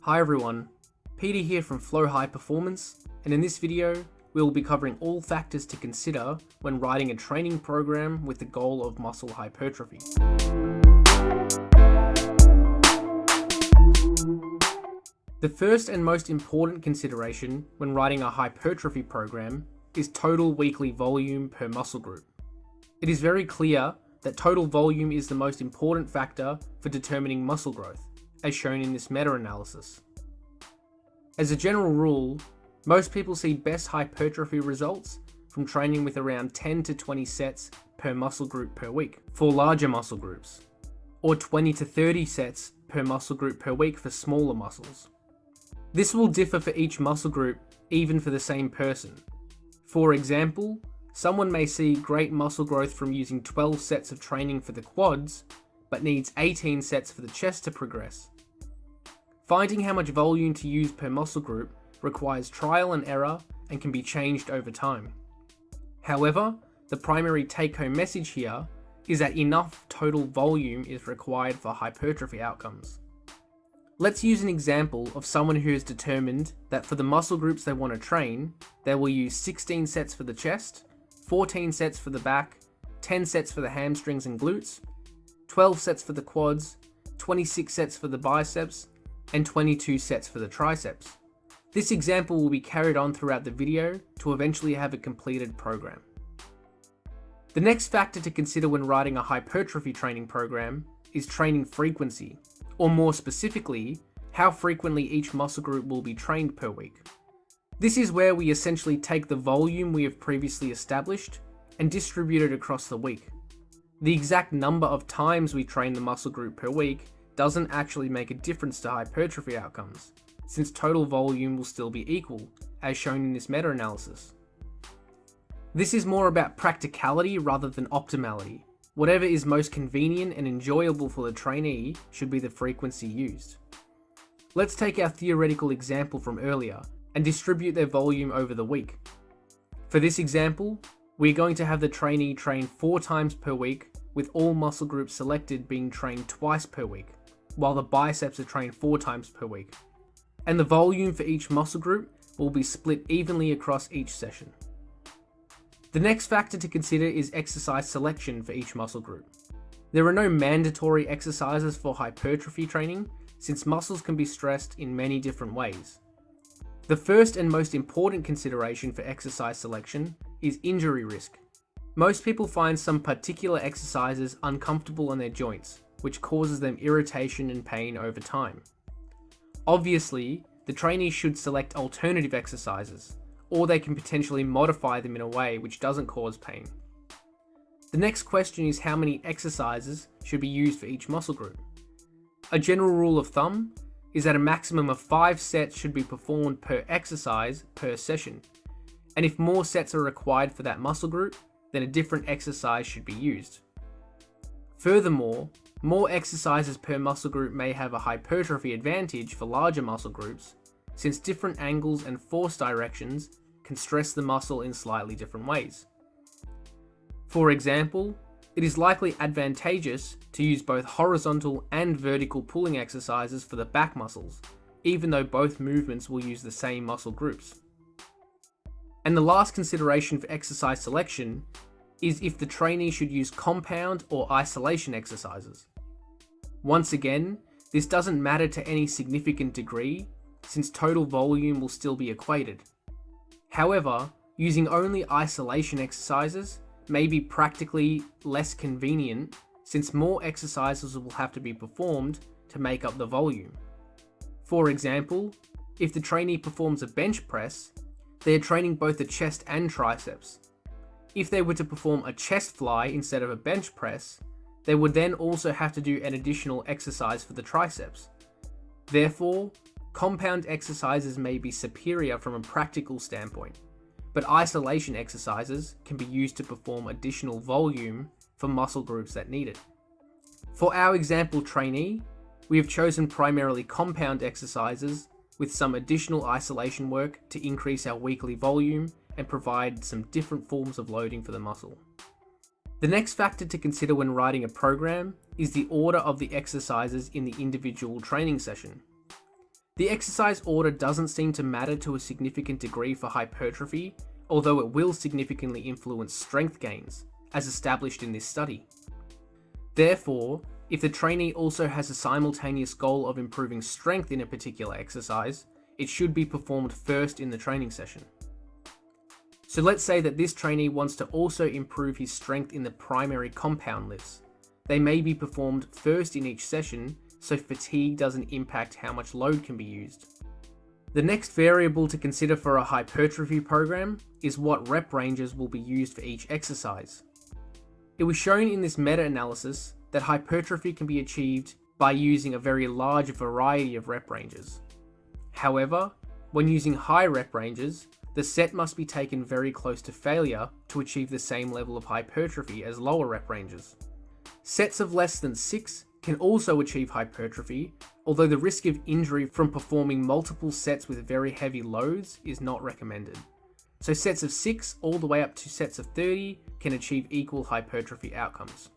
Hi everyone, Peter here from Flow High Performance, and in this video we will be covering all factors to consider when writing a training program with the goal of muscle hypertrophy. The first and most important consideration when writing a hypertrophy program is total weekly volume per muscle group. It is very clear that total volume is the most important factor for determining muscle growth, as shown in this meta-analysis. As a general rule, most people see best hypertrophy results from training with around 10 to 20 sets per muscle group per week for larger muscle groups, or 20 to 30 sets per muscle group per week for smaller muscles. This will differ for each muscle group, even for the same person. For example, someone may see great muscle growth from using 12 sets of training for the quads, but needs 18 sets for the chest to progress. Finding how much volume to use per muscle group requires trial and error and can be changed over time. However, the primary take-home message here is that enough total volume is required for hypertrophy outcomes. Let's use an example of someone who has determined that for the muscle groups they want to train, they will use 16 sets for the chest, 14 sets for the back, 10 sets for the hamstrings and glutes, 12 sets for the quads, 26 sets for the biceps, and 22 sets for the triceps. This example will be carried on throughout the video to eventually have a completed program. The next factor to consider when writing a hypertrophy training program is training frequency, or more specifically, how frequently each muscle group will be trained per week. This is where we essentially take the volume we have previously established and distribute it across the week. The exact number of times we train the muscle group per week doesn't actually make a difference to hypertrophy outcomes, since total volume will still be equal, as shown in this meta-analysis. This is more about practicality rather than optimality. Whatever is most convenient and enjoyable for the trainee should be the frequency used. Let's take our theoretical example from earlier and distribute their volume over the week. For this example, we're going to have the trainee train 4 times per week, with all muscle groups selected being trained twice per week, while the biceps are trained 4 times per week. And the volume for each muscle group will be split evenly across each session. The next factor to consider is exercise selection for each muscle group. There are no mandatory exercises for hypertrophy training, since muscles can be stressed in many different ways. The first and most important consideration for exercise selection is injury risk. Most people find some particular exercises uncomfortable on their joints, which causes them irritation and pain over time. Obviously, the trainee should select alternative exercises, or they can potentially modify them in a way which doesn't cause pain. The next question is how many exercises should be used for each muscle group. A general rule of thumb is that a maximum of 5 sets should be performed per exercise per session, and if more sets are required for that muscle group, then a different exercise should be used. Furthermore, more exercises per muscle group may have a hypertrophy advantage for larger muscle groups, since different angles and force directions can stress the muscle in slightly different ways. For example, it is likely advantageous to use both horizontal and vertical pulling exercises for the back muscles, even though both movements will use the same muscle groups. And the last consideration for exercise selection is if the trainee should use compound or isolation exercises. Once again, this doesn't matter to any significant degree, since total volume will still be equated. However, using only isolation exercises may be practically less convenient, since more exercises will have to be performed to make up the volume. For example, if the trainee performs a bench press, they are training both the chest and triceps. If they were to perform a chest fly instead of a bench press, they would then also have to do an additional exercise for the triceps. Therefore, compound exercises may be superior from a practical standpoint, but isolation exercises can be used to perform additional volume for muscle groups that need it. For our example trainee, we have chosen primarily compound exercises with some additional isolation work to increase our weekly volume and provide some different forms of loading for the muscle. The next factor to consider when writing a program is the order of the exercises in the individual training session. The exercise order doesn't seem to matter to a significant degree for hypertrophy, although it will significantly influence strength gains, as established in this study. Therefore, if the trainee also has a simultaneous goal of improving strength in a particular exercise, it should be performed first in the training session. So let's say that this trainee wants to also improve his strength in the primary compound lifts. They may be performed first in each session, so fatigue doesn't impact how much load can be used. The next variable to consider for a hypertrophy program is what rep ranges will be used for each exercise. It was shown in this meta-analysis that hypertrophy can be achieved by using a very large variety of rep ranges. However, when using high rep ranges, the set must be taken very close to failure to achieve the same level of hypertrophy as lower rep ranges. Sets of less than 6 can also achieve hypertrophy, although the risk of injury from performing multiple sets with very heavy loads is not recommended. So sets of 6 all the way up to sets of 30 can achieve equal hypertrophy outcomes.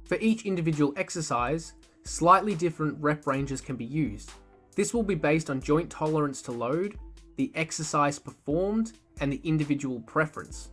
For each individual exercise, slightly different rep ranges can be used. This will be based on joint tolerance to load, the exercise performed, and the individual preference.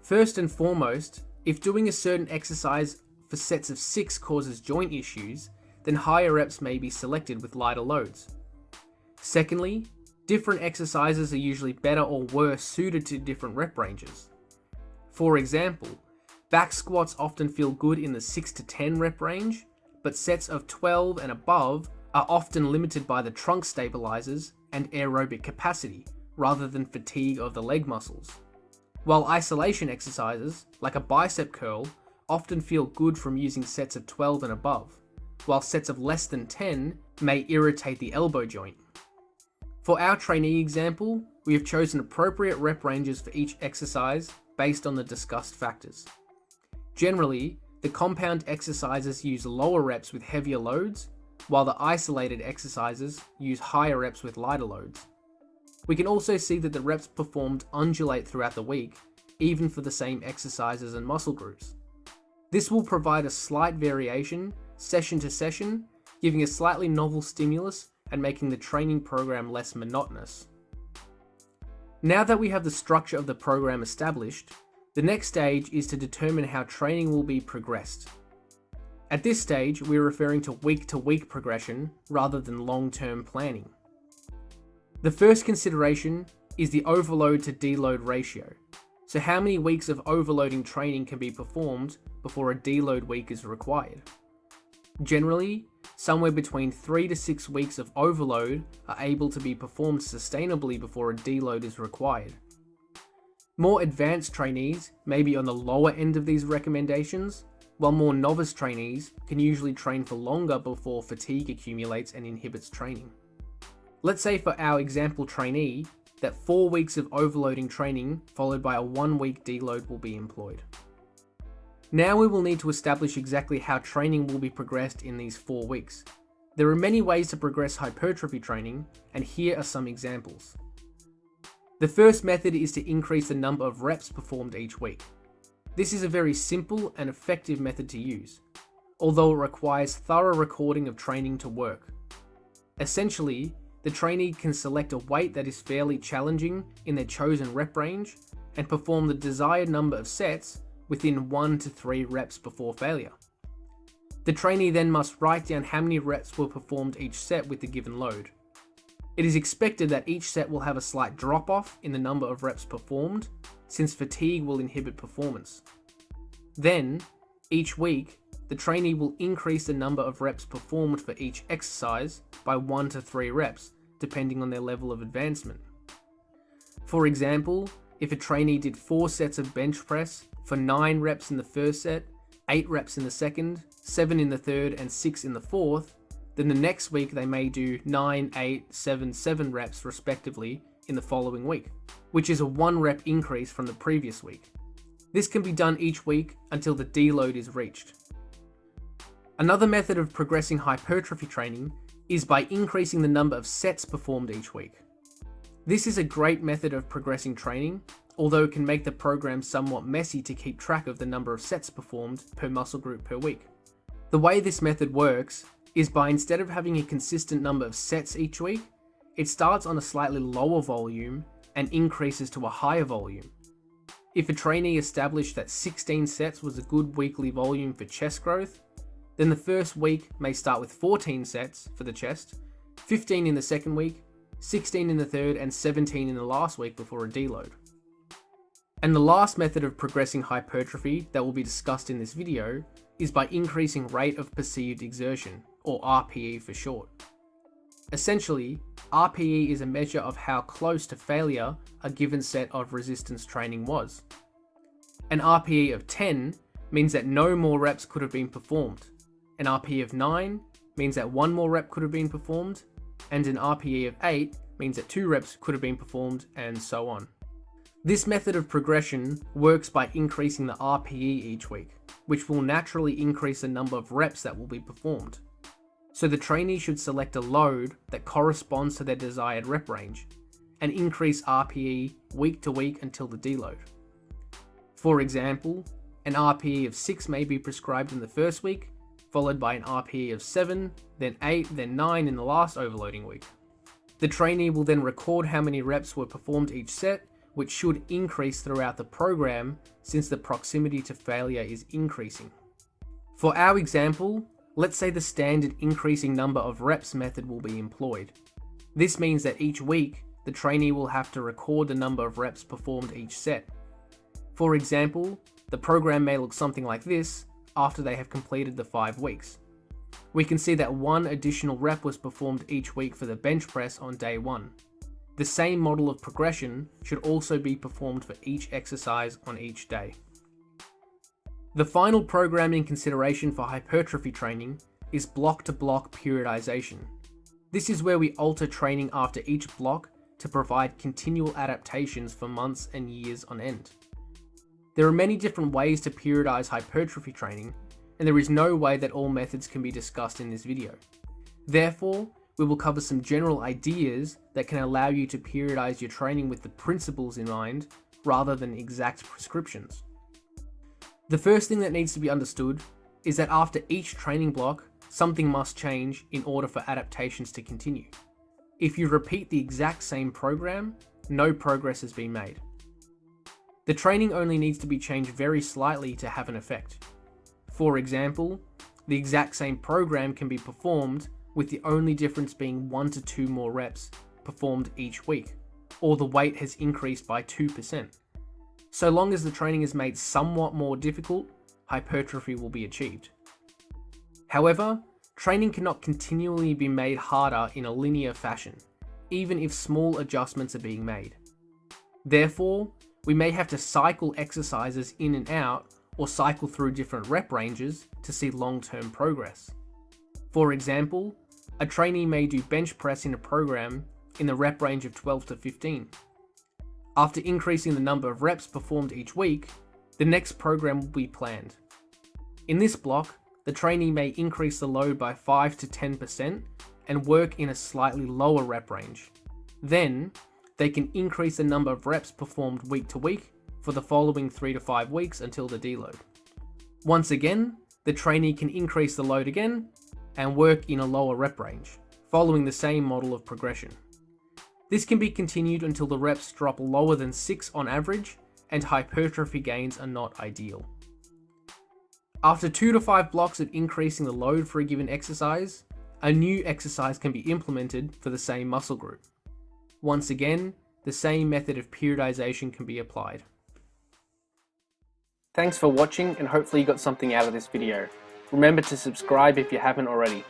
First and foremost, if doing a certain exercise for sets of 6 causes joint issues, then higher reps may be selected with lighter loads. Secondly, different exercises are usually better or worse suited to different rep ranges. For example, back squats often feel good in the 6 to 10 rep range, but sets of 12 and above are often limited by the trunk stabilizers and aerobic capacity, rather than fatigue of the leg muscles. While isolation exercises, like a bicep curl, often feel good from using sets of 12 and above, while sets of less than 10 may irritate the elbow joint. For our trainee example, we have chosen appropriate rep ranges for each exercise based on the discussed factors. Generally, the compound exercises use lower reps with heavier loads, while the isolated exercises use higher reps with lighter loads. We can also see that the reps performed undulate throughout the week, even for the same exercises and muscle groups. This will provide a slight variation, session to session, giving a slightly novel stimulus and making the training program less monotonous. Now that we have the structure of the program established, the next stage is to determine how training will be progressed. At this stage, we're referring to week-to-week progression rather than long-term planning. The first consideration is the overload to deload ratio. So how many weeks of overloading training can be performed before a deload week is required? Generally, somewhere between 3 to 6 weeks of overload are able to be performed sustainably before a deload is required. More advanced trainees may be on the lower end of these recommendations, while more novice trainees can usually train for longer before fatigue accumulates and inhibits training. Let's say for our example trainee that 4 weeks of overloading training followed by a 1-week deload will be employed. Now we will need to establish exactly how training will be progressed in these 4 weeks. There are many ways to progress hypertrophy training, and here are some examples. The first method is to increase the number of reps performed each week. This is a very simple and effective method to use, although it requires thorough recording of training to work. Essentially, the trainee can select a weight that is fairly challenging in their chosen rep range and perform the desired number of sets within 1 to 3 reps before failure. The trainee then must write down how many reps were performed each set with the given load. It is expected that each set will have a slight drop-off in the number of reps performed, since fatigue will inhibit performance. Then, each week, the trainee will increase the number of reps performed for each exercise by 1 to 3 reps, depending on their level of advancement. For example, if a trainee did 4 sets of bench press for 9 reps in the first set, 8 reps in the second, 7 in the third, and 6 in the fourth, then the next week they may do 9, 8, 7, 7 reps respectively in the following week, which is a 1 rep increase from the previous week. This can be done each week until the deload is reached. Another method of progressing hypertrophy training is by increasing the number of sets performed each week. This is a great method of progressing training, although it can make the program somewhat messy to keep track of the number of sets performed per muscle group per week. The way this method works is by instead of having a consistent number of sets each week, it starts on a slightly lower volume and increases to a higher volume. If a trainee established that 16 sets was a good weekly volume for chest growth, then the first week may start with 14 sets for the chest, 15 in the second week, 16 in the third, and 17 in the last week before a deload. And the last method of progressing hypertrophy that will be discussed in this video is by increasing rate of perceived exertion, or RPE for short. Essentially, RPE is a measure of how close to failure a given set of resistance training was. An RPE of 10 means that no more reps could have been performed. An RPE of 9 means that one more rep could have been performed, and an RPE of 8 means that 2 reps could have been performed, and so on. This method of progression works by increasing the RPE each week, which will naturally increase the number of reps that will be performed. So the trainee should select a load that corresponds to their desired rep range, and increase RPE week to week until the deload. For example, an RPE of 6 may be prescribed in the first week, followed by an RPE of 7, then 8, then 9 in the last overloading week. The trainee will then record how many reps were performed each set, which should increase throughout the program since the proximity to failure is increasing. For our example, let's say the standard increasing number of reps method will be employed. This means that each week, the trainee will have to record the number of reps performed each set. For example, the program may look something like this after they have completed the 5 weeks. We can see that 1 additional rep was performed each week for the bench press on day 1. The same model of progression should also be performed for each exercise on each day. The final programming consideration for hypertrophy training is block-to-block periodization. This is where we alter training after each block to provide continual adaptations for months and years on end. There are many different ways to periodize hypertrophy training, and there is no way that all methods can be discussed in this video. Therefore, we will cover some general ideas that can allow you to periodize your training with the principles in mind, rather than exact prescriptions. The first thing that needs to be understood is that after each training block, something must change in order for adaptations to continue. If you repeat the exact same program, no progress has been made. The training only needs to be changed very slightly to have an effect. For example, the exact same program can be performed with the only difference being 1 to 2 more reps performed each week, or the weight has increased by 2%. So long as the training is made somewhat more difficult, hypertrophy will be achieved. However, training cannot continually be made harder in a linear fashion, even if small adjustments are being made. Therefore, we may have to cycle exercises in and out, or cycle through different rep ranges to see long-term progress. For example, a trainee may do bench press in a program in the rep range of 12 to 15. After increasing the number of reps performed each week, the next program will be planned. In this block, the trainee may increase the load by 5 to 10% and work in a slightly lower rep range. Then, they can increase the number of reps performed week to week for the following 3 to 5 weeks until the deload. Once again, the trainee can increase the load again and work in a lower rep range, following the same model of progression. This can be continued until the reps drop lower than 6 on average and hypertrophy gains are not ideal. After 2 to 5 blocks of increasing the load for a given exercise, a new exercise can be implemented for the same muscle group. Once again, the same method of periodization can be applied. Thanks for watching, and hopefully you got something out of this video. Remember to subscribe if you haven't already.